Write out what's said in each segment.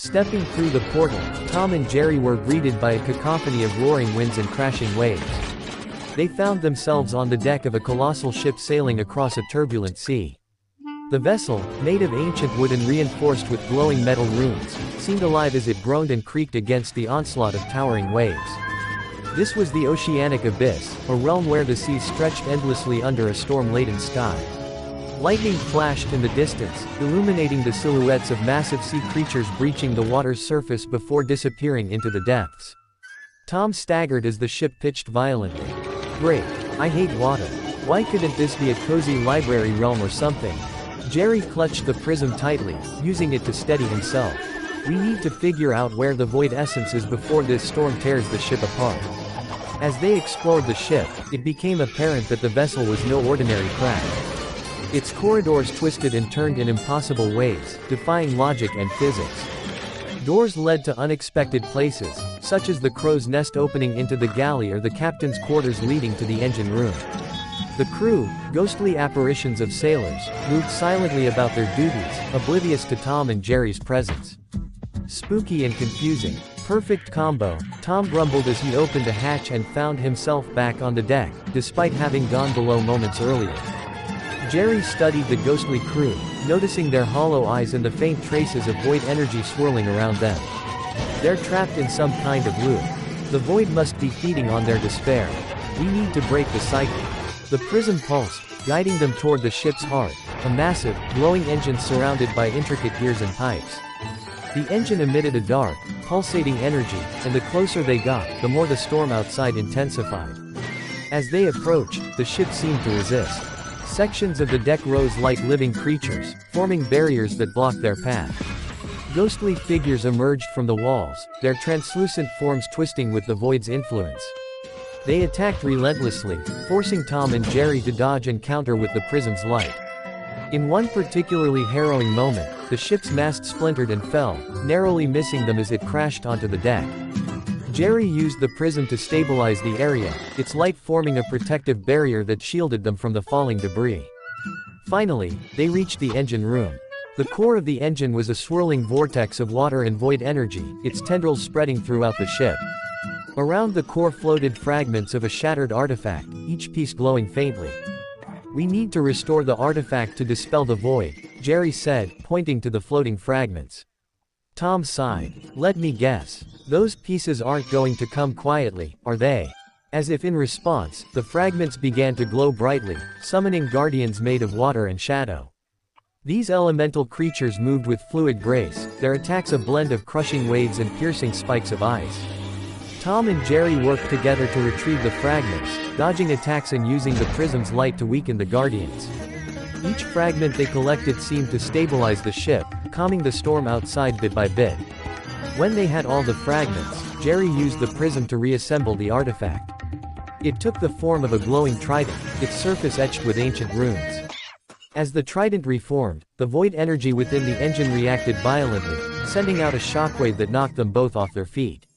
Stepping through the portal, Tom and Jerry were greeted by a cacophony of roaring winds and crashing waves. They found themselves on the deck of a colossal ship sailing across a turbulent sea. The vessel, made of ancient wood and reinforced with glowing metal runes, seemed alive as it groaned and creaked against the onslaught of towering waves. This was the Oceanic Abyss, a realm where the sea stretched endlessly under a storm-laden sky. Lightning flashed in the distance, illuminating the silhouettes of massive sea creatures breaching the water's surface before disappearing into the depths. Tom staggered as the ship pitched violently. "Great. I hate water. Why couldn't this be a cozy library realm or something?" Jerry clutched the prism tightly, using it to steady himself. "We need to figure out where the void essence is before this storm tears the ship apart." As they explored the ship, it became apparent that the vessel was no ordinary craft. Its corridors twisted and turned in impossible ways, defying logic and physics. Doors led to unexpected places, such as the crow's nest opening into the galley or the captain's quarters leading to the engine room. The crew, ghostly apparitions of sailors, moved silently about their duties, oblivious to Tom and Jerry's presence. "Spooky and confusing. Perfect combo," Tom grumbled as he opened a hatch and found himself back on the deck, despite having gone below moments earlier. Jerry studied the ghostly crew, noticing their hollow eyes and the faint traces of void energy swirling around them. They're trapped in some kind of loop. The void must be feeding on their despair. We need to break the cycle. The prism pulsed, guiding them toward the ship's heart, a massive, glowing engine surrounded by intricate gears and pipes. The engine emitted a dark, pulsating energy, and the closer they got, the more the storm outside intensified. As they approached, the ship seemed to resist. Sections of the deck rose like living creatures, forming barriers that blocked their path. Ghostly figures emerged from the walls, their translucent forms twisting with the void's influence. They attacked relentlessly, forcing Tom and Jerry to dodge and counter with the prism's light. In one particularly harrowing moment, the ship's mast splintered and fell, narrowly missing them as it crashed onto the deck. Jerry used the prism to stabilize the area, its light forming a protective barrier that shielded them from the falling debris. Finally, they reached the engine room. The core of the engine was a swirling vortex of water and void energy, its tendrils spreading throughout the ship. Around the core floated fragments of a shattered artifact, each piece glowing faintly. "We need to restore the artifact to dispel the void," Jerry said, pointing to the floating fragments. Tom sighed. "Let me guess. Those pieces aren't going to come quietly, are they?" As if in response, the fragments began to glow brightly, summoning guardians made of water and shadow. These elemental creatures moved with fluid grace, their attacks a blend of crushing waves and piercing spikes of ice. Tom and Jerry worked together to retrieve the fragments, dodging attacks and using the prism's light to weaken the guardians. Each fragment they collected seemed to stabilize the ship, calming the storm outside bit by bit. When they had all the fragments, Jerry used the prism to reassemble the artifact. It took the form of a glowing trident, its surface etched with ancient runes. As the trident reformed, the void energy within the engine reacted violently, sending out a shockwave that knocked them both off their feet.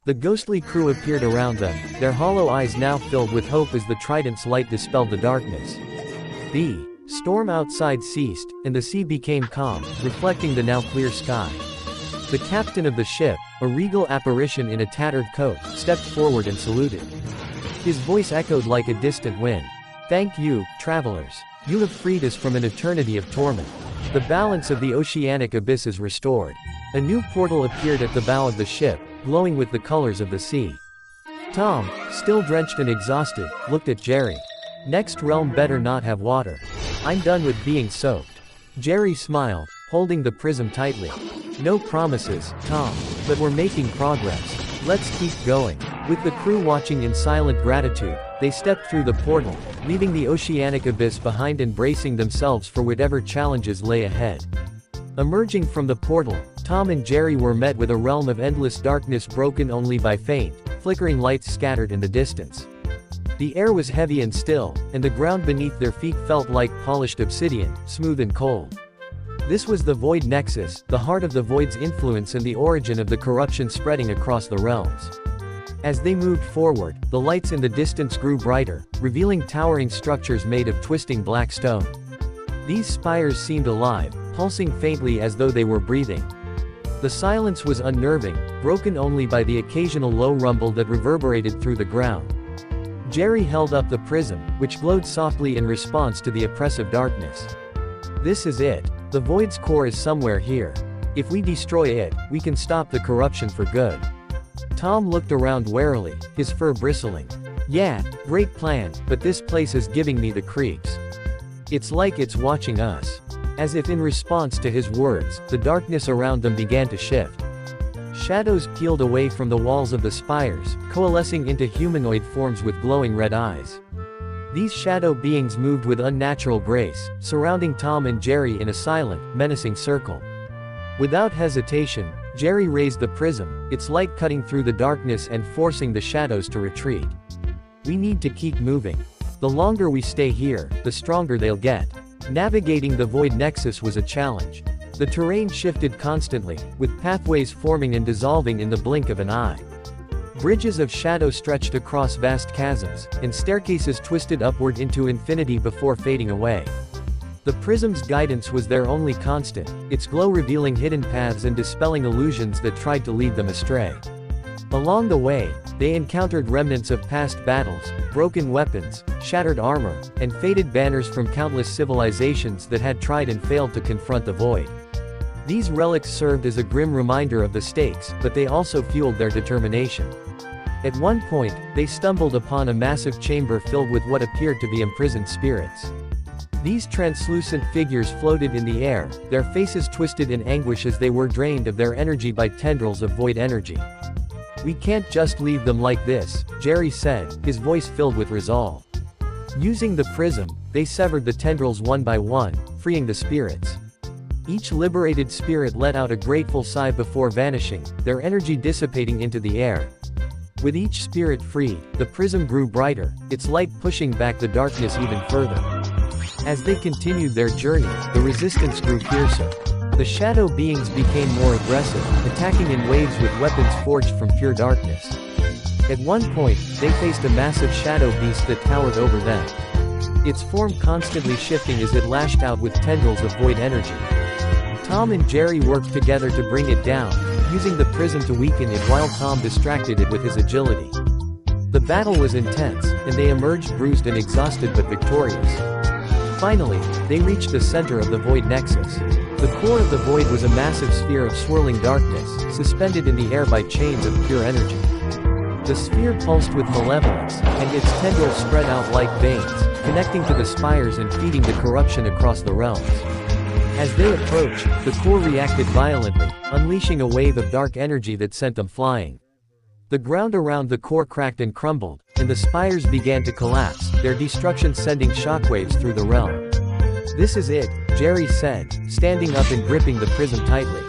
The ghostly crew appeared around them, their hollow eyes now filled with hope as the trident's light dispelled the darkness. The storm outside ceased, and the sea became calm, reflecting the now clear sky. The captain of the ship, a regal apparition in a tattered coat, stepped forward and saluted. His voice echoed like a distant wind. "Thank you, travelers. You have freed us from an eternity of torment." The balance of the oceanic abyss is restored. A new portal appeared at the bow of the ship, glowing with the colors of the sea. Tom, still drenched and exhausted, looked at Jerry. "Next realm better not have water. I'm done with being soaked." Jerry smiled, holding the prism tightly. "No promises, Tom, but we're making progress. Let's keep going." With the crew watching in silent gratitude, they stepped through the portal, leaving the oceanic abyss behind and bracing themselves for whatever challenges lay ahead. Emerging from the portal, Tom and Jerry were met with a realm of endless darkness broken only by faint, flickering lights scattered in the distance. The air was heavy and still, and the ground beneath their feet felt like polished obsidian, smooth and cold. This was the Void Nexus, the heart of the Void's influence and the origin of the corruption spreading across the realms. As they moved forward, the lights in the distance grew brighter, revealing towering structures made of twisting black stone. These spires seemed alive, pulsing faintly as though they were breathing. The silence was unnerving, broken only by the occasional low rumble that reverberated through the ground. Jerry held up the prism, which glowed softly in response to the oppressive darkness. "This is it. The Void's core is somewhere here. If we destroy it, we can stop the corruption for good." Tom looked around warily, his fur bristling. "Yeah, great plan, but this place is giving me the creeps. It's like it's watching us." As if in response to his words, the darkness around them began to shift. Shadows peeled away from the walls of the spires, coalescing into humanoid forms with glowing red eyes. These shadow beings moved with unnatural grace, surrounding Tom and Jerry in a silent, menacing circle. Without hesitation, Jerry raised the prism, its light cutting through the darkness and forcing the shadows to retreat. "We need to keep moving. The longer we stay here, the stronger they'll get." Navigating the Void Nexus was a challenge. The terrain shifted constantly, with pathways forming and dissolving in the blink of an eye. Bridges of shadow stretched across vast chasms, and staircases twisted upward into infinity before fading away. The prism's guidance was their only constant, its glow revealing hidden paths and dispelling illusions that tried to lead them astray. Along the way, they encountered remnants of past battles, broken weapons, shattered armor, and faded banners from countless civilizations that had tried and failed to confront the Void. These relics served as a grim reminder of the stakes, but they also fueled their determination. At one point, they stumbled upon a massive chamber filled with what appeared to be imprisoned spirits. These translucent figures floated in the air, their faces twisted in anguish as they were drained of their energy by tendrils of void energy. "We can't just leave them like this," Jerry said, his voice filled with resolve. Using the prism, they severed the tendrils one by one, freeing the spirits. Each liberated spirit let out a grateful sigh before vanishing, their energy dissipating into the air. With each spirit freed, the prism grew brighter, its light pushing back the darkness even further. As they continued their journey, the resistance grew fiercer. The shadow beings became more aggressive, attacking in waves with weapons forged from pure darkness. At one point, they faced a massive shadow beast that towered over them. Its form constantly shifting as it lashed out with tendrils of void energy. Tom and Jerry worked together to bring it down, using the prism to weaken it while Tom distracted it with his agility. The battle was intense, and they emerged bruised and exhausted but victorious. Finally, they reached the center of the Void Nexus. The core of the Void was a massive sphere of swirling darkness, suspended in the air by chains of pure energy. The sphere pulsed with malevolence, and its tendrils spread out like veins, connecting to the spires and feeding the corruption across the realms. As they approached, the core reacted violently, unleashing a wave of dark energy that sent them flying. The ground around the core cracked and crumbled, and the spires began to collapse, their destruction sending shockwaves through the realm. "This is it," Jerry said, standing up and gripping the prism tightly.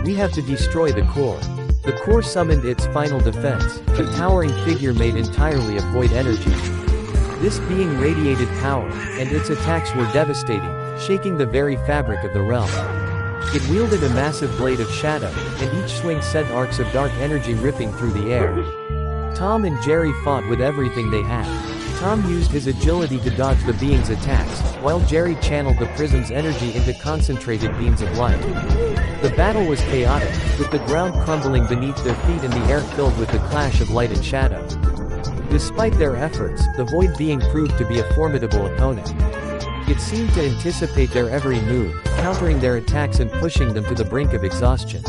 "We have to destroy the core." The core summoned its final defense, a towering figure made entirely of void energy. This being radiated power, and its attacks were devastating, shaking the very fabric of the realm. It wielded a massive blade of shadow, and each swing sent arcs of dark energy ripping through the air. Tom and Jerry fought with everything they had. Tom used his agility to dodge the being's attacks, while Jerry channeled the prism's energy into concentrated beams of light. The battle was chaotic, with the ground crumbling beneath their feet and the air filled with the clash of light and shadow. Despite their efforts, the Void being proved to be a formidable opponent. It seemed to anticipate their every move, countering their attacks and pushing them to the brink of exhaustion.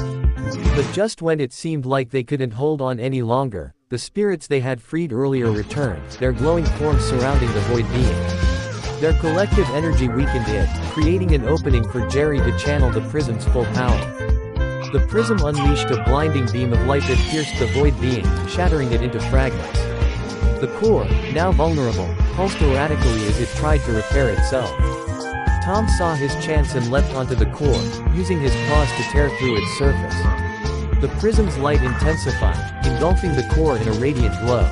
But just when it seemed like they couldn't hold on any longer, the spirits they had freed earlier returned, their glowing forms surrounding the Void being. Their collective energy weakened it, creating an opening for Jerry to channel the prism's full power. The prism unleashed a blinding beam of light that pierced the Void being, shattering it into fragments. The core, now vulnerable, pulsed erratically as it tried to repair itself. Tom saw his chance and leapt onto the core, using his paws to tear through its surface. The prism's light intensified, engulfing the core in a radiant glow.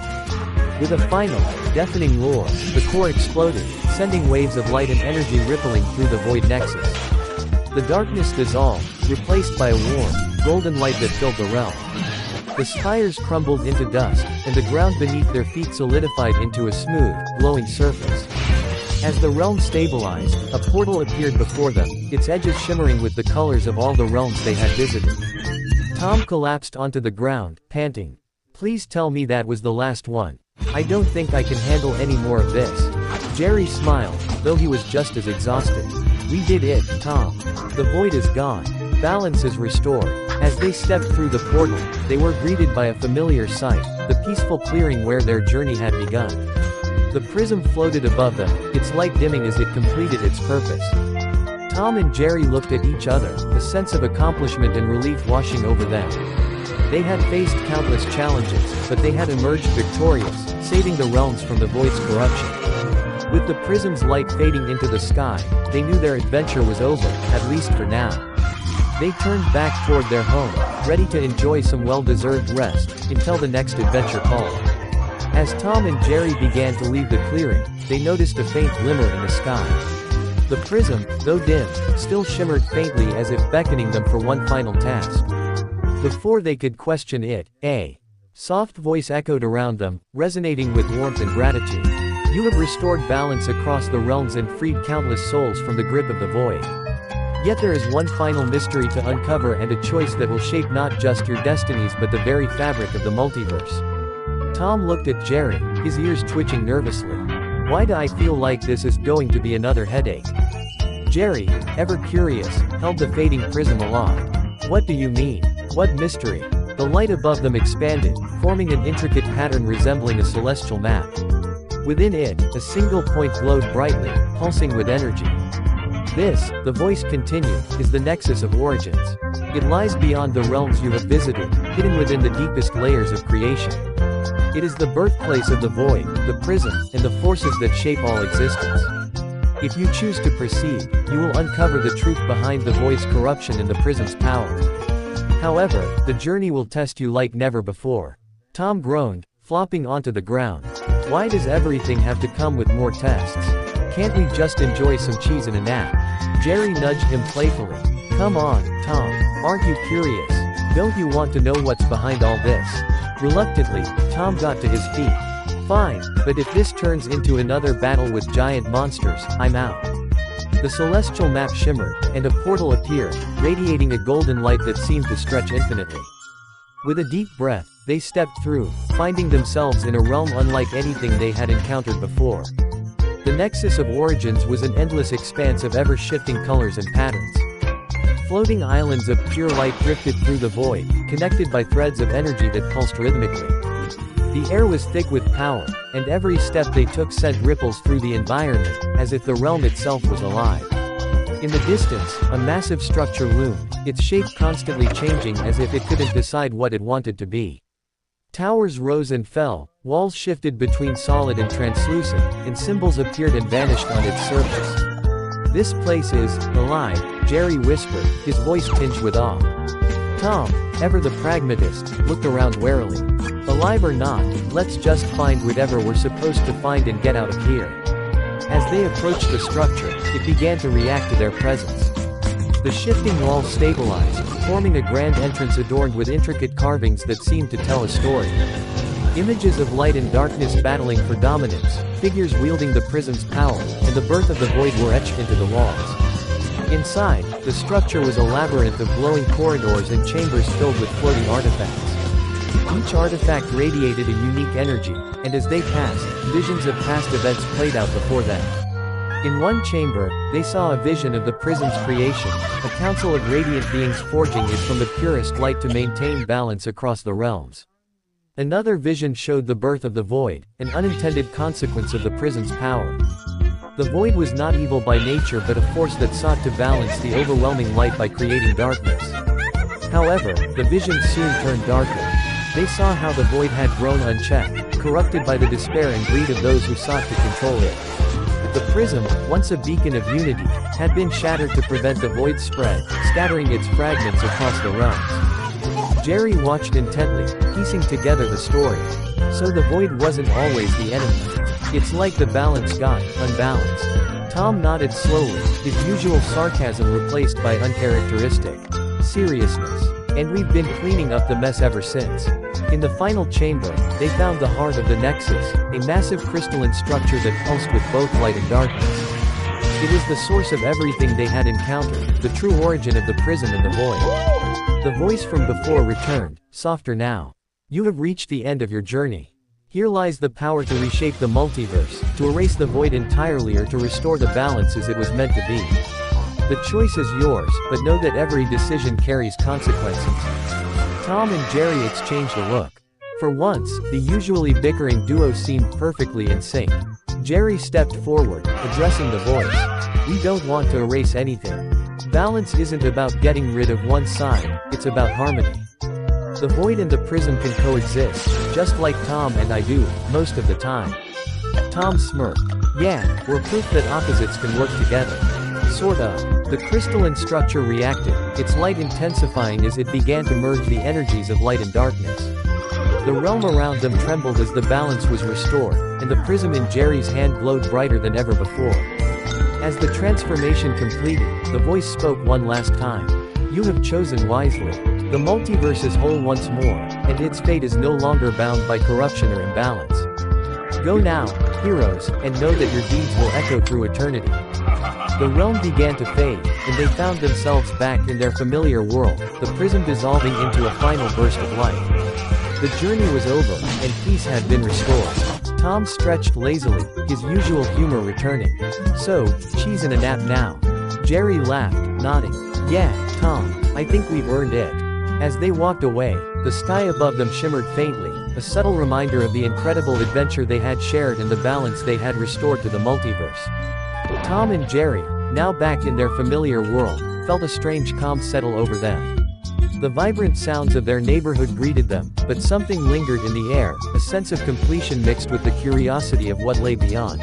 With a final, deafening roar, the core exploded, sending waves of light and energy rippling through the Void Nexus. The darkness dissolved, replaced by a warm, golden light that filled the realm. The spires crumbled into dust, and the ground beneath their feet solidified into a smooth, glowing surface. As the realm stabilized, a portal appeared before them, its edges shimmering with the colors of all the realms they had visited. Tom collapsed onto the ground, panting. Please tell me that was the last one. I don't think I can handle any more of this. Jerry smiled, though he was just as exhausted. We did it, Tom. The void is gone. Balance is restored. As they stepped through the portal, they were greeted by a familiar sight, the peaceful clearing where their journey had begun. The prism floated above them, its light dimming as it completed its purpose. Tom and Jerry looked at each other, a sense of accomplishment and relief washing over them. They had faced countless challenges, but they had emerged victorious, saving the realms from the void's corruption. With the prism's light fading into the sky, they knew their adventure was over, at least for now. They turned back toward their home, ready to enjoy some well-deserved rest, until the next adventure called. As Tom and Jerry began to leave the clearing, they noticed a faint glimmer in the sky. The prism, though dim, still shimmered faintly as if beckoning them for one final task. Before they could question it, a soft voice echoed around them, resonating with warmth and gratitude. You have restored balance across the realms and freed countless souls from the grip of the void. Yet there is one final mystery to uncover and a choice that will shape not just your destinies but the very fabric of the multiverse. Tom looked at Jerry, his ears twitching nervously. Why do I feel like this is going to be another headache? Jerry, ever curious, held the fading prism aloft. What do you mean? What mystery? The light above them expanded, forming an intricate pattern resembling a celestial map. Within it, a single point glowed brightly, pulsing with energy. This, the voice continued, is the nexus of origins. It lies beyond the realms you have visited, hidden within the deepest layers of creation. It is the birthplace of the void, the prism, and the forces that shape all existence. If you choose to proceed, you will uncover the truth behind the void's corruption and the prism's power. However, the journey will test you like never before. Tom groaned, flopping onto the ground. Why does everything have to come with more tests? Can't we just enjoy some cheese and a nap? Jerry nudged him playfully. Come on, Tom. Aren't you curious? Don't you want to know what's behind all this? Reluctantly, Tom got to his feet. Fine, but if this turns into another battle with giant monsters, I'm out. The celestial map shimmered, and a portal appeared, radiating a golden light that seemed to stretch infinitely. With a deep breath, they stepped through, finding themselves in a realm unlike anything they had encountered before. The Nexus of Origins was an endless expanse of ever-shifting colors and patterns. Floating islands of pure light drifted through the void, connected by threads of energy that pulsed rhythmically. The air was thick with power, and every step they took sent ripples through the environment, as if the realm itself was alive. In the distance, a massive structure loomed, its shape constantly changing as if it couldn't decide what it wanted to be. Towers rose and fell, walls shifted between solid and translucent, and symbols appeared and vanished on its surface. This place is alive, Jerry whispered, his voice tinged with awe. Tom, ever the pragmatist, looked around warily. Alive or not, let's just find whatever we're supposed to find and get out of here. As they approached the structure, it began to react to their presence. The shifting walls stabilized, forming a grand entrance adorned with intricate carvings that seemed to tell a story. Images of light and darkness battling for dominance, figures wielding the prism's power, and the birth of the void were etched into the walls. Inside, the structure was a labyrinth of glowing corridors and chambers filled with floating artifacts. Each artifact radiated a unique energy, and as they passed, visions of past events played out before them. In one chamber, they saw a vision of the prism's creation, a council of radiant beings forging it from the purest light to maintain balance across the realms. Another vision showed the birth of the void, an unintended consequence of the prism's power. The void was not evil by nature but a force that sought to balance the overwhelming light by creating darkness. However, the vision soon turned darker. They saw how the void had grown unchecked, corrupted by the despair and greed of those who sought to control it. The prism, once a beacon of unity, had been shattered to prevent the void's spread, scattering its fragments across the realms. Jerry watched intently, piecing together the story. So the void wasn't always the enemy. It's like the balance got unbalanced. Tom nodded slowly, his usual sarcasm replaced by uncharacteristic seriousness. And we've been cleaning up the mess ever since. In the final chamber, they found the heart of the Nexus, a massive crystalline structure that pulsed with both light and darkness. It was the source of everything they had encountered, the true origin of the prism and the void. The voice from before returned, softer now. You have reached the end of your journey. Here lies the power to reshape the multiverse, to erase the void entirely or to restore the balance as it was meant to be. The choice is yours, but know that every decision carries consequences. Tom and Jerry exchanged a look. For once, the usually bickering duo seemed perfectly in sync. Jerry stepped forward, addressing the voice. We don't want to erase anything. Balance isn't about getting rid of one side, it's about harmony. The void and the prism can coexist, just like Tom and I do, most of the time. Tom smirked. Yeah, we're proof that opposites can work together. Sort of. The crystalline structure reacted, its light intensifying as it began to merge the energies of light and darkness. The realm around them trembled as the balance was restored, and the prism in Jerry's hand glowed brighter than ever before. As the transformation completed, the voice spoke one last time. You have chosen wisely. The multiverse is whole once more, and its fate is no longer bound by corruption or imbalance. Go now, heroes, and know that your deeds will echo through eternity. The realm began to fade, and they found themselves back in their familiar world, the prism dissolving into a final burst of light. The journey was over, and peace had been restored. Tom stretched lazily, his usual humor returning. So, she's in a nap now. Jerry laughed, nodding. Yeah, Tom, I think we've earned it. As they walked away, the sky above them shimmered faintly, a subtle reminder of the incredible adventure they had shared and the balance they had restored to the multiverse. Tom and Jerry, now back in their familiar world, felt a strange calm settle over them. The vibrant sounds of their neighborhood greeted them, but something lingered in the air, a sense of completion mixed with the curiosity of what lay beyond.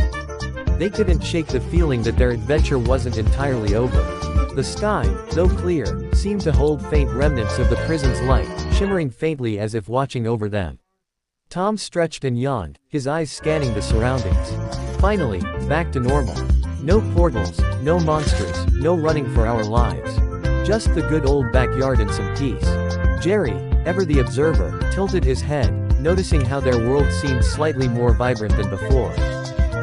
They couldn't shake the feeling that their adventure wasn't entirely over. The sky, though clear, seemed to hold faint remnants of the prison's light, shimmering faintly as if watching over them. Tom stretched and yawned, his eyes scanning the surroundings. Finally, back to normal. No portals, no monsters, no running for our lives. Just the good old backyard and some peace. Jerry, ever the observer, tilted his head, noticing how their world seemed slightly more vibrant than before.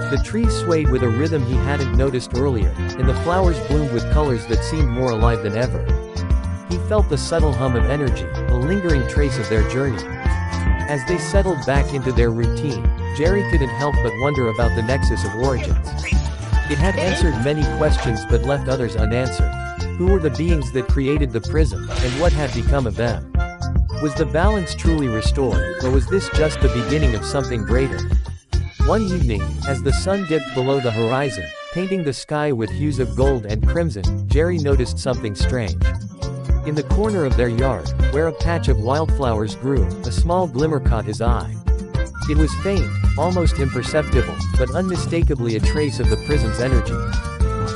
The trees swayed with a rhythm he hadn't noticed earlier, and the flowers bloomed with colors that seemed more alive than ever. He felt the subtle hum of energy, a lingering trace of their journey. As they settled back into their routine, Jerry couldn't help but wonder about the nexus of origins. It had answered many questions but left others unanswered. Who were the beings that created the prism, and what had become of them? Was the balance truly restored, or was this just the beginning of something greater? One evening, as the sun dipped below the horizon, painting the sky with hues of gold and crimson, Jerry noticed something strange. In the corner of their yard, where a patch of wildflowers grew, a small glimmer caught his eye. It was faint, almost imperceptible, but unmistakably a trace of the prism's energy.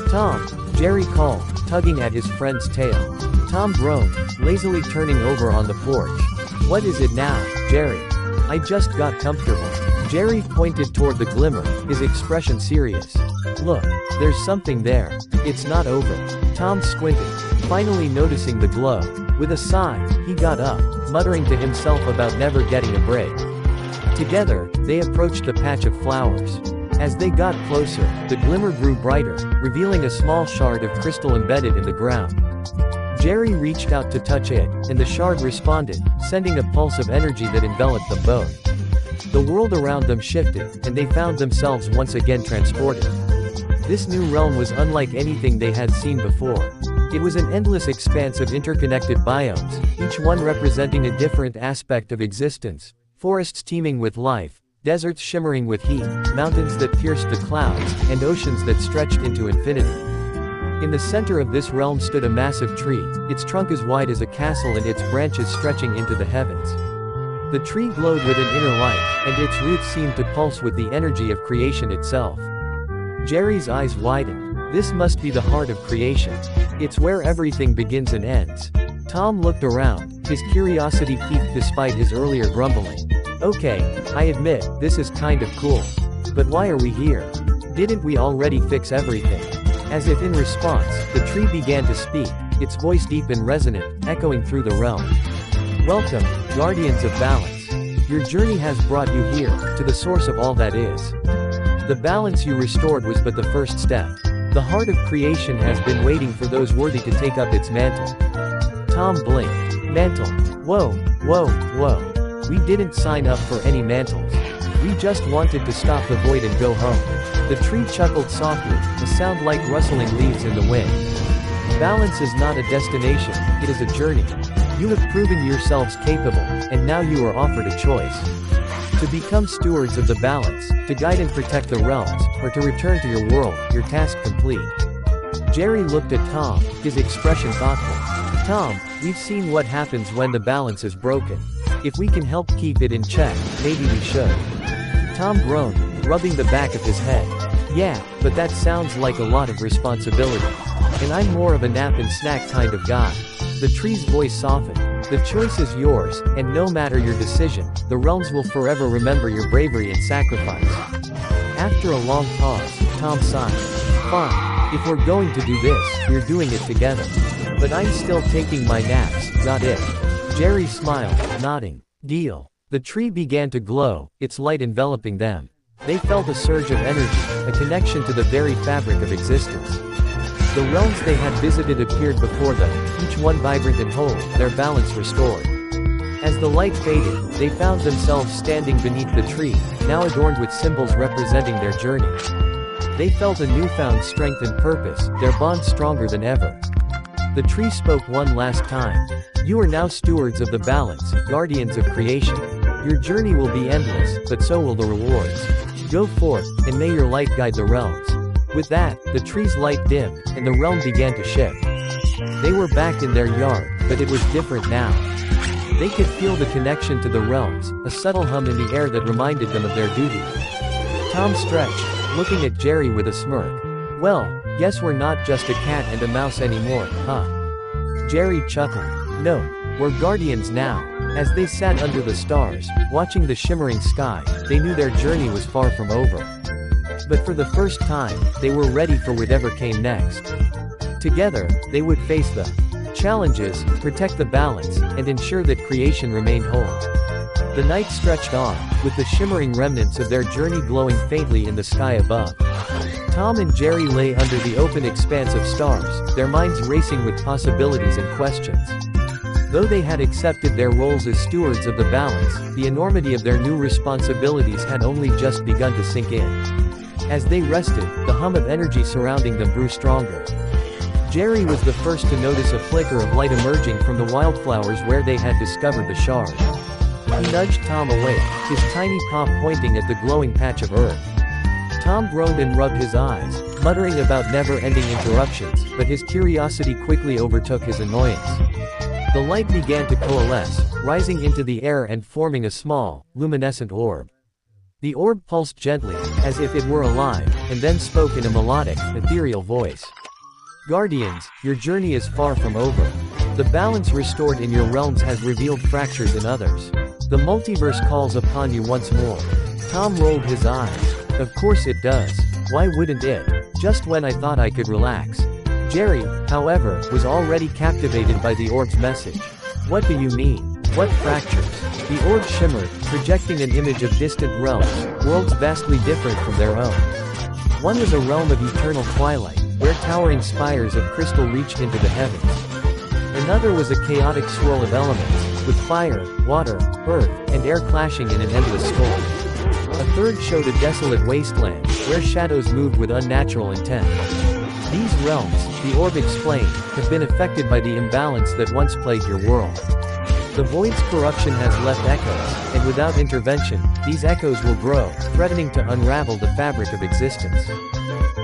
Tom, Jerry called, tugging at his friend's tail. Tom groaned, lazily turning over on the porch. What is it now, Jerry? I just got comfortable. Jerry pointed toward the glimmer, his expression serious. Look, there's something there. It's not over. Tom squinted, finally noticing the glow. With a sigh, he got up, muttering to himself about never getting a break. Together, they approached the patch of flowers. As they got closer, the glimmer grew brighter, revealing a small shard of crystal embedded in the ground. Jerry reached out to touch it, and the shard responded, sending a pulse of energy that enveloped them both. The world around them shifted, and they found themselves once again transported. This new realm was unlike anything they had seen before. It was an endless expanse of interconnected biomes, each one representing a different aspect of existence. Forests teeming with life, deserts shimmering with heat, mountains that pierced the clouds, and oceans that stretched into infinity. In the center of this realm stood a massive tree, its trunk as wide as a castle and its branches stretching into the heavens. The tree glowed with an inner light, and its roots seemed to pulse with the energy of creation itself. Jerry's eyes widened. This must be the heart of creation. It's where everything begins and ends. Tom looked around, his curiosity piqued despite his earlier grumbling. Okay, I admit, this is kind of cool. But why are we here? Didn't we already fix everything? As if in response, the tree began to speak, its voice deep and resonant, echoing through the realm. Welcome, guardians of balance. Your journey has brought you here, to the source of all that is. The balance you restored was but the first step. The heart of creation has been waiting for those worthy to take up its mantle. Tom blinked. Mantle. Whoa, whoa, whoa. We didn't sign up for any mantles. We just wanted to stop the void and go home. The tree chuckled softly, a sound like rustling leaves in the wind. Balance is not a destination, it is a journey. You have proven yourselves capable, and now you are offered a choice. To become stewards of the balance, to guide and protect the realms, or to return to your world, your task complete. Jerry looked at Tom, his expression thoughtful. Tom, we've seen what happens when the balance is broken. If we can help keep it in check, maybe we should. Tom groaned, rubbing the back of his head. Yeah, but that sounds like a lot of responsibility. And I'm more of a nap and snack kind of guy. The tree's voice softened. The choice is yours, and no matter your decision, the realms will forever remember your bravery and sacrifice. After a long pause, Tom sighed. Fine, if we're going to do this, we're doing it together. But I'm still taking my naps, got it? Jerry smiled, nodding. Deal. The tree began to glow, its light enveloping them. They felt a surge of energy, a connection to the very fabric of existence. The realms they had visited appeared before them, each one vibrant and whole, their balance restored. As the light faded, they found themselves standing beneath the tree, now adorned with symbols representing their journey. They felt a newfound strength and purpose, their bond stronger than ever. The tree spoke one last time. You are now stewards of the balance, guardians of creation. Your journey will be endless, but so will the rewards. Go forth, and may your light guide the realms. With that, the tree's light dimmed, and the realm began to shift. They were back in their yard, but it was different now. They could feel the connection to the realms, a subtle hum in the air that reminded them of their duty. Tom stretched, looking at Jerry with a smirk. Well, guess we're not just a cat and a mouse anymore, huh? Jerry chuckled. No, we're guardians now. As they sat under the stars, watching the shimmering sky, they knew their journey was far from over. But for the first time, they were ready for whatever came next. Together, they would face the challenges, protect the balance, and ensure that creation remained whole. The night stretched on, with the shimmering remnants of their journey glowing faintly in the sky above. Tom and Jerry lay under the open expanse of stars, their minds racing with possibilities and questions. Though they had accepted their roles as stewards of the balance, the enormity of their new responsibilities had only just begun to sink in. As they rested, the hum of energy surrounding them grew stronger. Jerry was the first to notice a flicker of light emerging from the wildflowers where they had discovered the shard. He nudged Tom away, his tiny paw pointing at the glowing patch of earth. Tom groaned and rubbed his eyes, muttering about never-ending interruptions, but his curiosity quickly overtook his annoyance. The light began to coalesce, rising into the air and forming a small, luminescent orb. The orb pulsed gently, as if it were alive, and then spoke in a melodic, ethereal voice. Guardians, your journey is far from over. The balance restored in your realms has revealed fractures in others. The multiverse calls upon you once more. Tom rolled his eyes. Of course it does. Why wouldn't it? Just when I thought I could relax. Jerry, however, was already captivated by the orb's message. What do you mean? What fractures? The orb shimmered, projecting an image of distant realms, worlds vastly different from their own. One was a realm of eternal twilight, where towering spires of crystal reached into the heavens. Another was a chaotic swirl of elements, with fire, water, earth, and air clashing in an endless storm. A third showed a desolate wasteland, where shadows moved with unnatural intent. These realms, the orb explained, have been affected by the imbalance that once plagued your world. The void's corruption has left echoes, and without intervention, these echoes will grow, threatening to unravel the fabric of existence.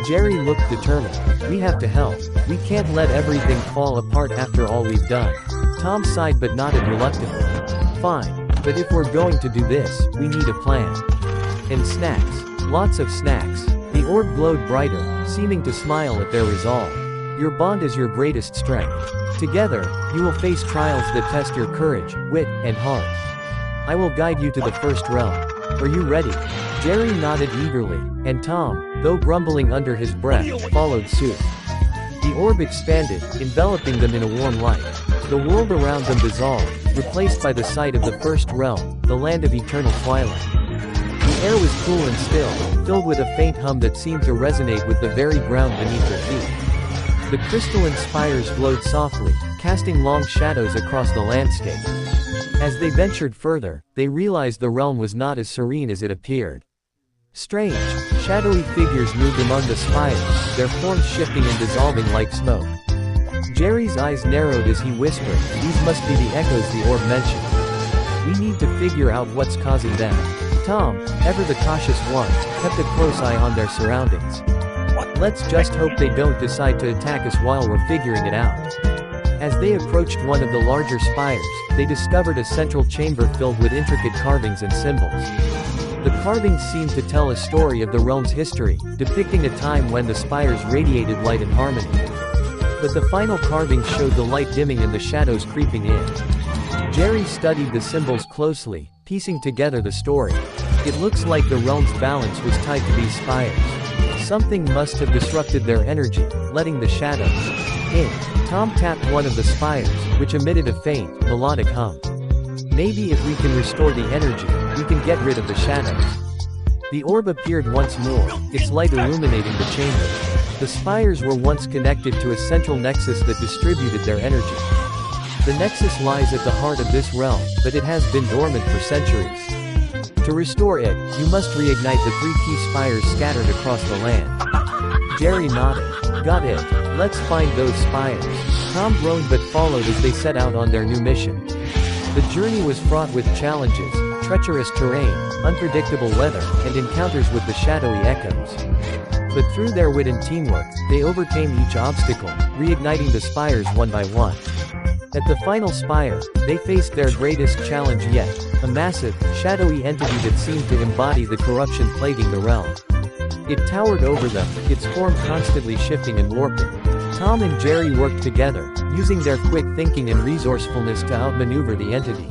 Jerry looked determined. We have to help. We can't let everything fall apart after all we've done. Tom sighed but nodded reluctantly. Fine. But if we're going to do this, we need a plan. And snacks. Lots of snacks. The orb glowed brighter, seeming to smile at their resolve. Your bond is your greatest strength. Together, you will face trials that test your courage, wit, and heart. I will guide you to the first realm. Are you ready? Jerry nodded eagerly, and Tom, though grumbling under his breath, followed suit. The orb expanded, enveloping them in a warm light. The world around them dissolved, replaced by the sight of the first realm, the land of eternal twilight. The air was cool and still, filled with a faint hum that seemed to resonate with the very ground beneath their feet. The crystalline spires glowed softly, casting long shadows across the landscape. As they ventured further, they realized the realm was not as serene as it appeared. Strange, shadowy figures moved among the spires, their forms shifting and dissolving like smoke. Jerry's eyes narrowed as he whispered, "These must be the echoes the orb mentioned. We need to figure out what's causing them." Tom, ever the cautious one, kept a close eye on their surroundings. "Let's just hope they don't decide to attack us while we're figuring it out." As they approached one of the larger spires, they discovered a central chamber filled with intricate carvings and symbols. The carvings seemed to tell a story of the realm's history, depicting a time when the spires radiated light and harmony. But the final carvings showed the light dimming and the shadows creeping in. Jerry studied the symbols closely, piecing together the story. It looks like the realm's balance was tied to these spires. Something must have disrupted their energy, letting the shadows in. Tom tapped one of the spires, which emitted a faint, melodic hum. "Maybe if we can restore the energy, we can get rid of the shadows." The orb appeared once more, its light illuminating the chamber. The spires were once connected to a central nexus that distributed their energy. The nexus lies at the heart of this realm, but it has been dormant for centuries. To restore it, you must reignite the 3 key spires scattered across the land. Jerry nodded. "Got it. Let's find those spires." Tom groaned but followed as they set out on their new mission. The journey was fraught with challenges, treacherous terrain, unpredictable weather, and encounters with the shadowy echoes. But through their wit and teamwork, they overcame each obstacle, reigniting the spires one by one. At the final spire, they faced their greatest challenge yet, a massive, shadowy entity that seemed to embody the corruption plaguing the realm. It towered over them, its form constantly shifting and warping. Tom and Jerry worked together, using their quick thinking and resourcefulness to outmaneuver the entity.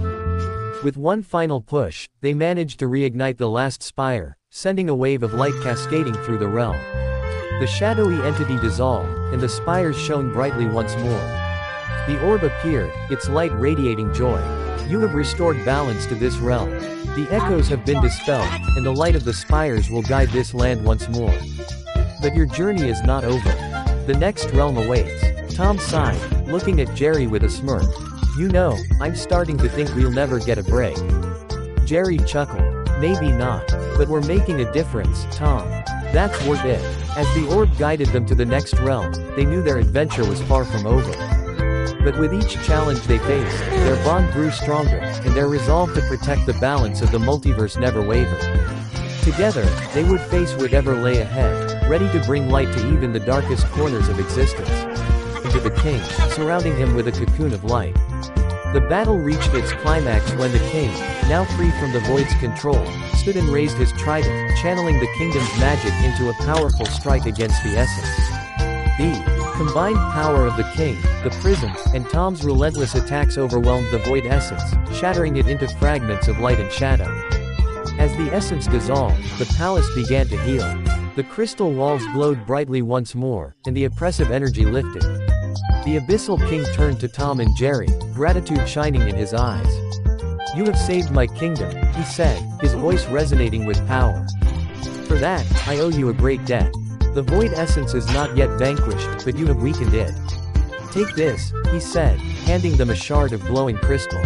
With one final push, they managed to reignite the last spire, sending a wave of light cascading through the realm. The shadowy entity dissolved, and the spires shone brightly once more. The orb appeared, its light radiating joy. "You have restored balance to this realm. The echoes have been dispelled, and the light of the spires will guide this land once more. But your journey is not over. The next realm awaits." Tom sighed, looking at Jerry with a smirk. "You know, I'm starting to think we'll never get a break." Jerry chuckled. "Maybe not. But we're making a difference, Tom. That's worth it." As the orb guided them to the next realm, they knew their adventure was far from over. But with each challenge they faced, their bond grew stronger, and their resolve to protect the balance of the multiverse never wavered. Together, they would face whatever lay ahead, ready to bring light to even the darkest corners of existence. And to the king, surrounding him with a cocoon of light. The battle reached its climax when the king, now free from the void's control, stood and raised his trident, channeling the kingdom's magic into a powerful strike against the essence. The combined power of the king, the prism, and Tom's relentless attacks overwhelmed the void essence, shattering it into fragments of light and shadow. As the essence dissolved, the palace began to heal. The crystal walls glowed brightly once more, and the oppressive energy lifted. The Abyssal King turned to Tom and Jerry, gratitude shining in his eyes. "You have saved my kingdom," he said, his voice resonating with power. "For that, I owe you a great debt. The void essence is not yet vanquished, but you have weakened it. Take this," he said, handing them a shard of glowing crystal.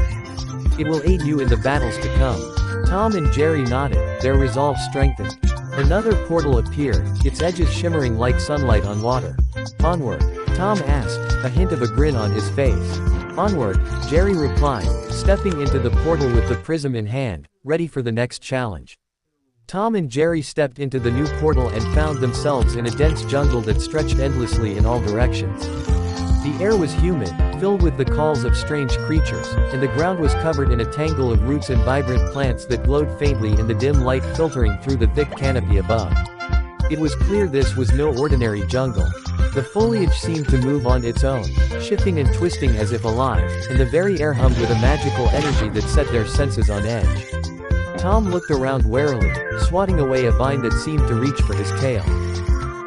"It will aid you in the battles to come." Tom and Jerry nodded, their resolve strengthened. Another portal appeared, its edges shimmering like sunlight on water. "Onward?" Tom asked, a hint of a grin on his face. "Onward," Jerry replied, stepping into the portal with the prism in hand, ready for the next challenge. Tom and Jerry stepped into the new portal and found themselves in a dense jungle that stretched endlessly in all directions. The air was humid, filled with the calls of strange creatures, and the ground was covered in a tangle of roots and vibrant plants that glowed faintly in the dim light filtering through the thick canopy above. It was clear this was no ordinary jungle. The foliage seemed to move on its own, shifting and twisting as if alive, and the very air hummed with a magical energy that set their senses on edge. Tom looked around warily, swatting away a vine that seemed to reach for his tail.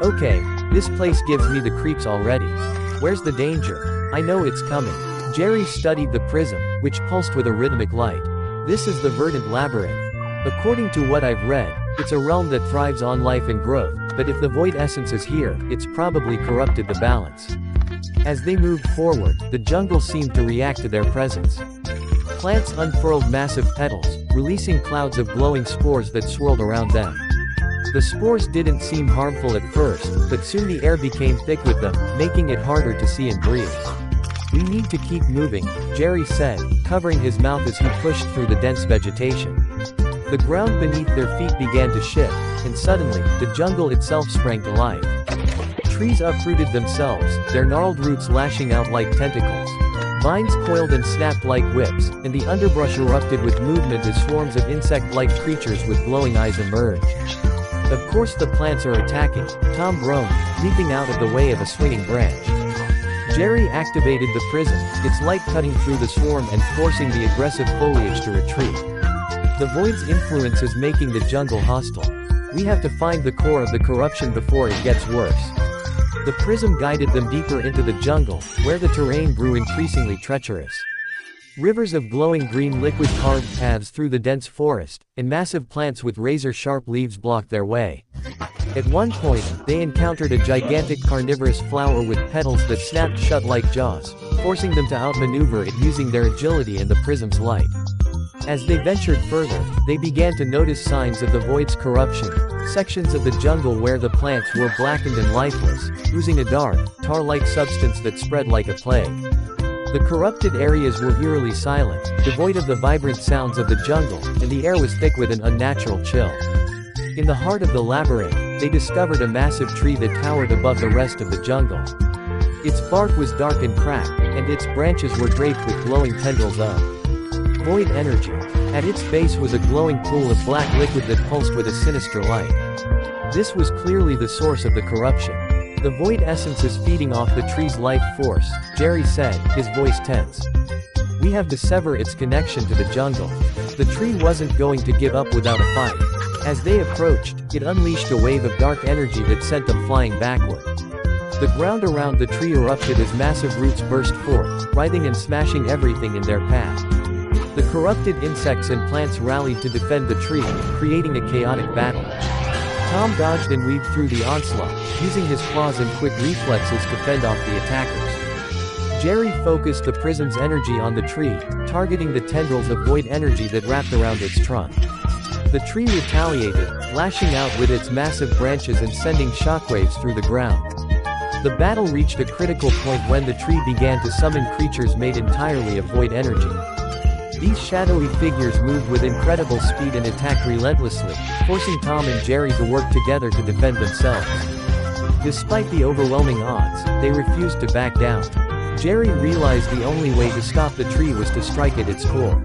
"Okay, this place gives me the creeps already. Where's the danger? I know it's coming." Jerry studied the prism, which pulsed with a rhythmic light. "This is the Verdant Labyrinth. According to what I've read, it's a realm that thrives on life and growth, but if the void essence is here, it's probably corrupted the balance. As they moved forward, the jungle seemed to react to their presence. Plants unfurled massive petals, releasing clouds of glowing spores that swirled around them. The spores didn't seem harmful at first, but soon the air became thick with them, making it harder to see and breathe. "We need to keep moving," Jerry said, covering his mouth as he pushed through the dense vegetation. The ground beneath their feet began to shift, and suddenly, the jungle itself sprang to life. Trees uprooted themselves, their gnarled roots lashing out like tentacles. Vines coiled and snapped like whips, and the underbrush erupted with movement as swarms of insect-like creatures with glowing eyes emerged. "Of course the plants are attacking," Tom groaned, leaping out of the way of a swinging branch. Jerry activated the prism, its light cutting through the swarm and forcing the aggressive foliage to retreat. "The void's influence is making the jungle hostile. We have to find the core of the corruption before it gets worse." The prism guided them deeper into the jungle, where the terrain grew increasingly treacherous. Rivers of glowing green liquid carved paths through the dense forest, and massive plants with razor-sharp leaves blocked their way. At one point, they encountered a gigantic carnivorous flower with petals that snapped shut like jaws, forcing them to outmaneuver it using their agility and the prism's light. As they ventured further, they began to notice signs of the void's corruption, sections of the jungle where the plants were blackened and lifeless, oozing a dark, tar-like substance that spread like a plague. The corrupted areas were eerily silent, devoid of the vibrant sounds of the jungle, and the air was thick with an unnatural chill. In the heart of the labyrinth, they discovered a massive tree that towered above the rest of the jungle. Its bark was dark and cracked, and its branches were draped with glowing tendrils of void energy. At its base was a glowing pool of black liquid that pulsed with a sinister light. This was clearly the source of the corruption. "The void essence is feeding off the tree's life force," Jerry said, his voice tense. "We have to sever its connection to the jungle." The tree wasn't going to give up without a fight. As they approached, it unleashed a wave of dark energy that sent them flying backward. The ground around the tree erupted as massive roots burst forth, writhing and smashing everything in their path. The corrupted insects and plants rallied to defend the tree, creating a chaotic battle. Tom dodged and weaved through the onslaught, using his claws and quick reflexes to fend off the attackers. Jerry focused the prism's energy on the tree, targeting the tendrils of void energy that wrapped around its trunk. The tree retaliated, lashing out with its massive branches and sending shockwaves through the ground. The battle reached a critical point when the tree began to summon creatures made entirely of void energy. These shadowy figures moved with incredible speed and attacked relentlessly, forcing Tom and Jerry to work together to defend themselves. Despite the overwhelming odds, they refused to back down. Jerry realized the only way to stop the tree was to strike at its core.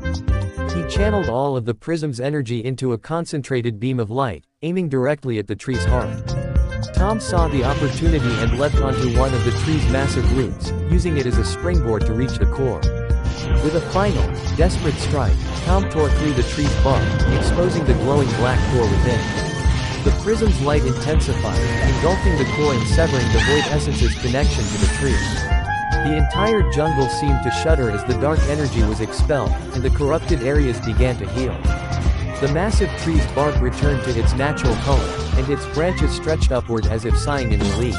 He channeled all of the prism's energy into a concentrated beam of light, aiming directly at the tree's heart. Tom saw the opportunity and leapt onto one of the tree's massive roots, using it as a springboard to reach the core. With a final, desperate strike, Tom tore through the tree's bark, exposing the glowing black core within. The prism's light intensified, engulfing the core and severing the void essence's connection to the tree. The entire jungle seemed to shudder as the dark energy was expelled, and the corrupted areas began to heal. The massive tree's bark returned to its natural color, and its branches stretched upward as if sighing in relief.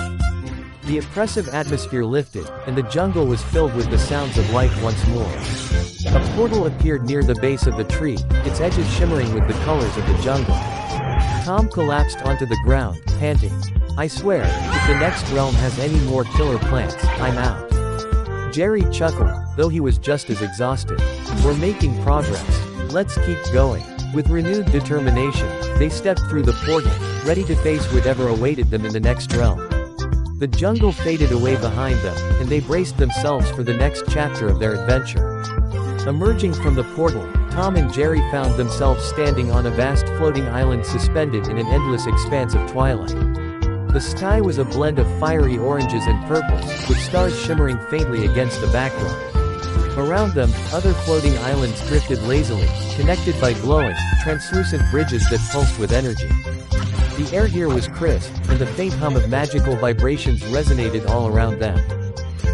The oppressive atmosphere lifted, and the jungle was filled with the sounds of life once more. A portal appeared near the base of the tree, its edges shimmering with the colors of the jungle. Tom collapsed onto the ground, panting. "I swear, if the next realm has any more killer plants, I'm out." Jerry chuckled, though he was just as exhausted. "We're making progress. Let's keep going." With renewed determination, they stepped through the portal, ready to face whatever awaited them in the next realm. The jungle faded away behind them, and they braced themselves for the next chapter of their adventure. Emerging from the portal, Tom and Jerry found themselves standing on a vast floating island suspended in an endless expanse of twilight. The sky was a blend of fiery oranges and purples, with stars shimmering faintly against the background. Around them, other floating islands drifted lazily, connected by glowing, translucent bridges that pulsed with energy. The air here was crisp, and the faint hum of magical vibrations resonated all around them.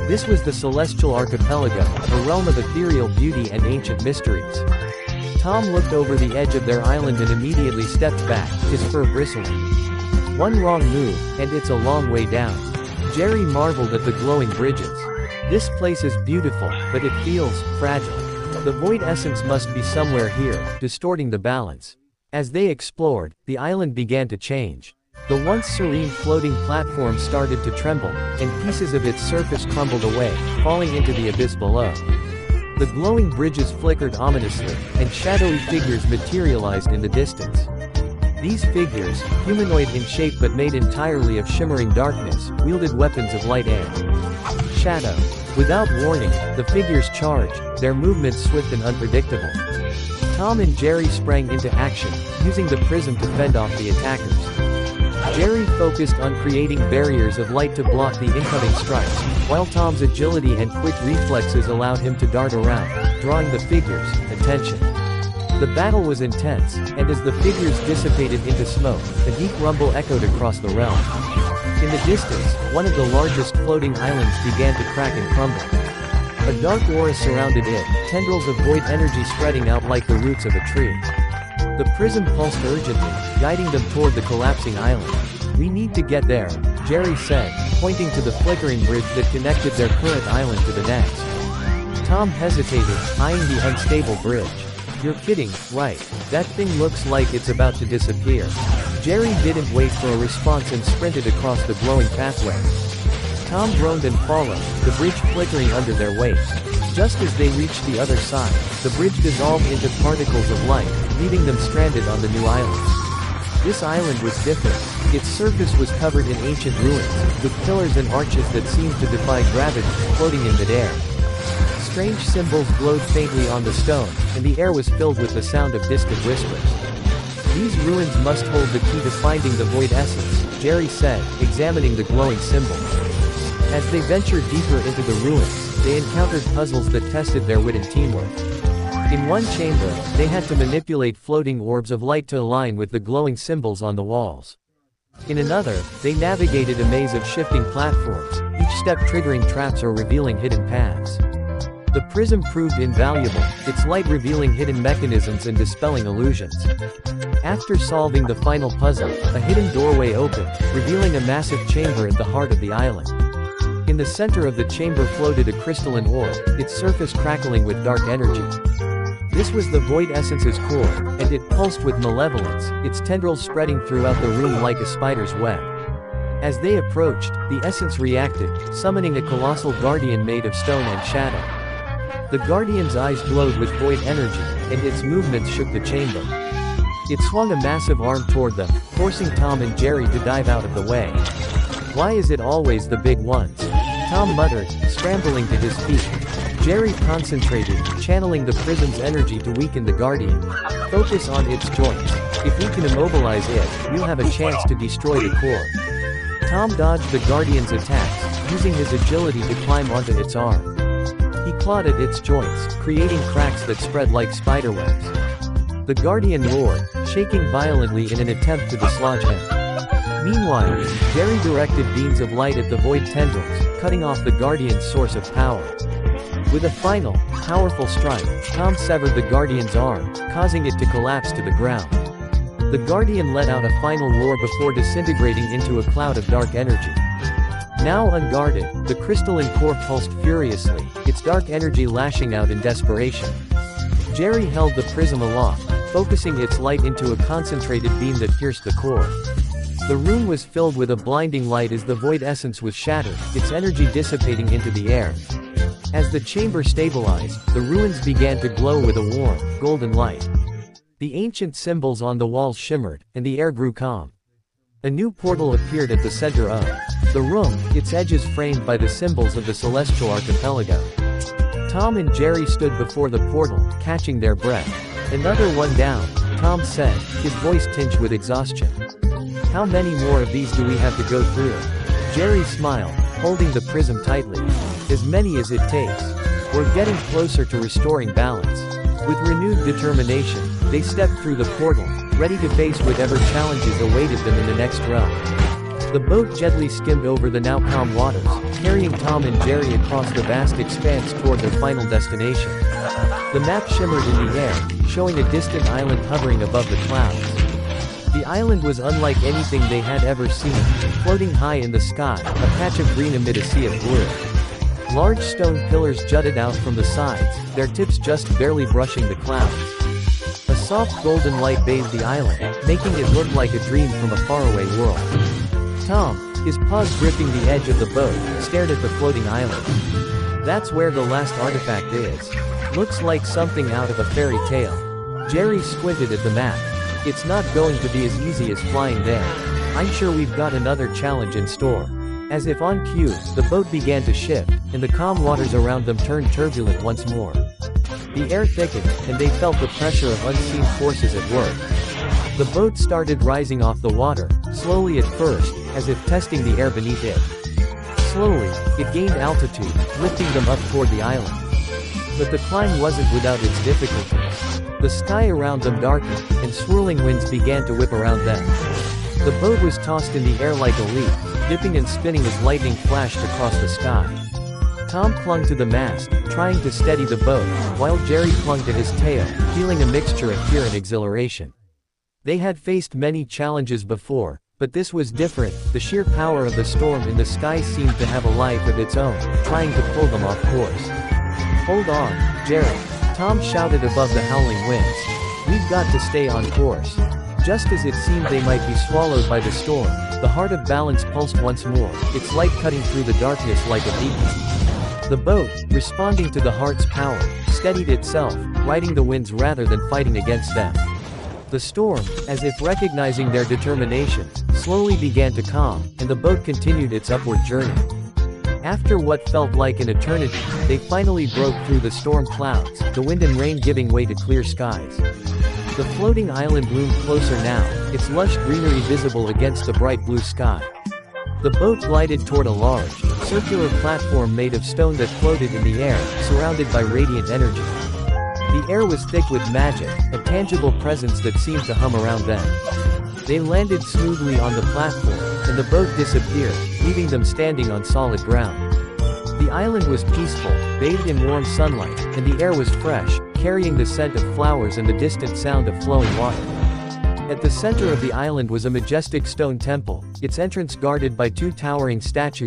This was the Celestial Archipelago, a realm of ethereal beauty and ancient mysteries. Tom looked over the edge of their island and immediately stepped back, his fur bristling. One wrong move, and it's a long way down. Jerry marveled at the glowing bridges, This place is beautiful, but it feels fragile. The void essence must be somewhere here, distorting the balance. As they explored, the island began to change. The once serene floating platform started to tremble, and pieces of its surface crumbled away, falling into the abyss below. The glowing bridges flickered ominously, and shadowy figures materialized in the distance. These figures, humanoid in shape but made entirely of shimmering darkness, wielded weapons of light and shadow. Without warning, the figures charged, their movements swift and unpredictable. Tom and Jerry sprang into action, using the prism to fend off the attackers. Jerry focused on creating barriers of light to block the incoming strikes, while Tom's agility and quick reflexes allowed him to dart around, drawing the figures' attention. The battle was intense, and as the figures dissipated into smoke, a deep rumble echoed across the realm. In the distance, one of the largest floating islands began to crack and crumble. A dark aura surrounded it, tendrils of void energy spreading out like the roots of a tree. The prism pulsed urgently, guiding them toward the collapsing island. "We need to get there," Jerry said, pointing to the flickering bridge that connected their current island to the next. Tom hesitated, eyeing the unstable bridge. "You're kidding, right? That thing looks like it's about to disappear." Jerry didn't wait for a response and sprinted across the glowing pathway. Tom groaned and followed, the bridge flickering under their weight. Just as they reached the other side, the bridge dissolved into particles of light, leaving them stranded on the new island. This island was different. Its surface was covered in ancient ruins, with pillars and arches that seemed to defy gravity, floating in midair. Strange symbols glowed faintly on the stone, and the air was filled with the sound of distant whispers. "These ruins must hold the key to finding the void essence," Jerry said, examining the glowing symbols. As they ventured deeper into the ruins, they encountered puzzles that tested their wit and teamwork. In one chamber, they had to manipulate floating orbs of light to align with the glowing symbols on the walls. In another, they navigated a maze of shifting platforms, each step triggering traps or revealing hidden paths. The prism proved invaluable, its light revealing hidden mechanisms and dispelling illusions. After solving the final puzzle, a hidden doorway opened, revealing a massive chamber at the heart of the island. In the center of the chamber floated a crystalline orb, its surface crackling with dark energy. This was the void essence's core, and it pulsed with malevolence, its tendrils spreading throughout the room like a spider's web. As they approached, the essence reacted, summoning a colossal guardian made of stone and shadow. The guardian's eyes glowed with void energy, and its movements shook the chamber. It swung a massive arm toward them, forcing Tom and Jerry to dive out of the way. "Why is it always the big ones?" Tom muttered, scrambling to his feet. Jerry concentrated, channeling the prism's energy to weaken the guardian. "Focus on its joints. If we can immobilize it, we'll have a chance to destroy the core." Tom dodged the guardian's attacks, using his agility to climb onto its arm. He clawed at its joints, creating cracks that spread like spiderwebs. The guardian roared, shaking violently in an attempt to dislodge him. Meanwhile, Jerry directed beams of light at the void tendrils, cutting off the guardian's source of power. With a final, powerful strike, Tom severed the guardian's arm, causing it to collapse to the ground. The guardian let out a final roar before disintegrating into a cloud of dark energy. Now unguarded, the crystalline core pulsed furiously, its dark energy lashing out in desperation. Jerry held the prism aloft, focusing its light into a concentrated beam that pierced the core. The room was filled with a blinding light as the void essence was shattered, its energy dissipating into the air. As the chamber stabilized, the ruins began to glow with a warm, golden light. The ancient symbols on the walls shimmered, and the air grew calm. A new portal appeared at the center of the room, its edges framed by the symbols of the Celestial Archipelago. Tom and Jerry stood before the portal, catching their breath. "Another one down," Tom said, his voice tinged with exhaustion. "How many more of these do we have to go through?" Jerry smiled, holding the prism tightly. "As many as it takes. We're getting closer to restoring balance." With renewed determination, they stepped through the portal, ready to face whatever challenges awaited them in the next realm. The boat gently skimmed over the now calm waters, carrying Tom and Jerry across the vast expanse toward their final destination. The map shimmered in the air, showing a distant island hovering above the clouds. The island was unlike anything they had ever seen, floating high in the sky, a patch of green amid a sea of blue. Large stone pillars jutted out from the sides, their tips just barely brushing the clouds. A soft golden light bathed the island, making it look like a dream from a faraway world. Tom, his paws gripping the edge of the boat, stared at the floating island. That's where the last artifact is. Looks like something out of a fairy tale. Jerry squinted at the map. It's not going to be as easy as flying there. I'm sure we've got another challenge in store. As if on cue, the boat began to shift, and the calm waters around them turned turbulent once more. The air thickened, and they felt the pressure of unseen forces at work. The boat started rising off the water, slowly at first, as if testing the air beneath it. Slowly, it gained altitude, lifting them up toward the island. But the climb wasn't without its difficulties. The sky around them darkened, and swirling winds began to whip around them. The boat was tossed in the air like a leaf, dipping and spinning as lightning flashed across the sky. Tom clung to the mast, trying to steady the boat, while Jerry clung to his tail, feeling a mixture of fear and exhilaration. They had faced many challenges before, but this was different. The sheer power of the storm in the sky seemed to have a life of its own, trying to pull them off course. "Hold on, Jerry," Tom shouted above the howling winds. "We've got to stay on course." Just as it seemed they might be swallowed by the storm, the heart of balance pulsed once more, its light cutting through the darkness like a beacon. The boat, responding to the heart's power, steadied itself, riding the winds rather than fighting against them. The storm, as if recognizing their determination, slowly began to calm, and the boat continued its upward journey. After what felt like an eternity, they finally broke through the storm clouds, the wind and rain giving way to clear skies. The floating island loomed closer now, its lush greenery visible against the bright blue sky. The boat glided toward a large, circular platform made of stone that floated in the air, surrounded by radiant energy. The air was thick with magic, a tangible presence that seemed to hum around them. They landed smoothly on the platform, and the boat disappeared, leaving them standing on solid ground. The island was peaceful, bathed in warm sunlight, and the air was fresh, carrying the scent of flowers and the distant sound of flowing water. At the center of the island was a majestic stone temple, its entrance guarded by two towering statues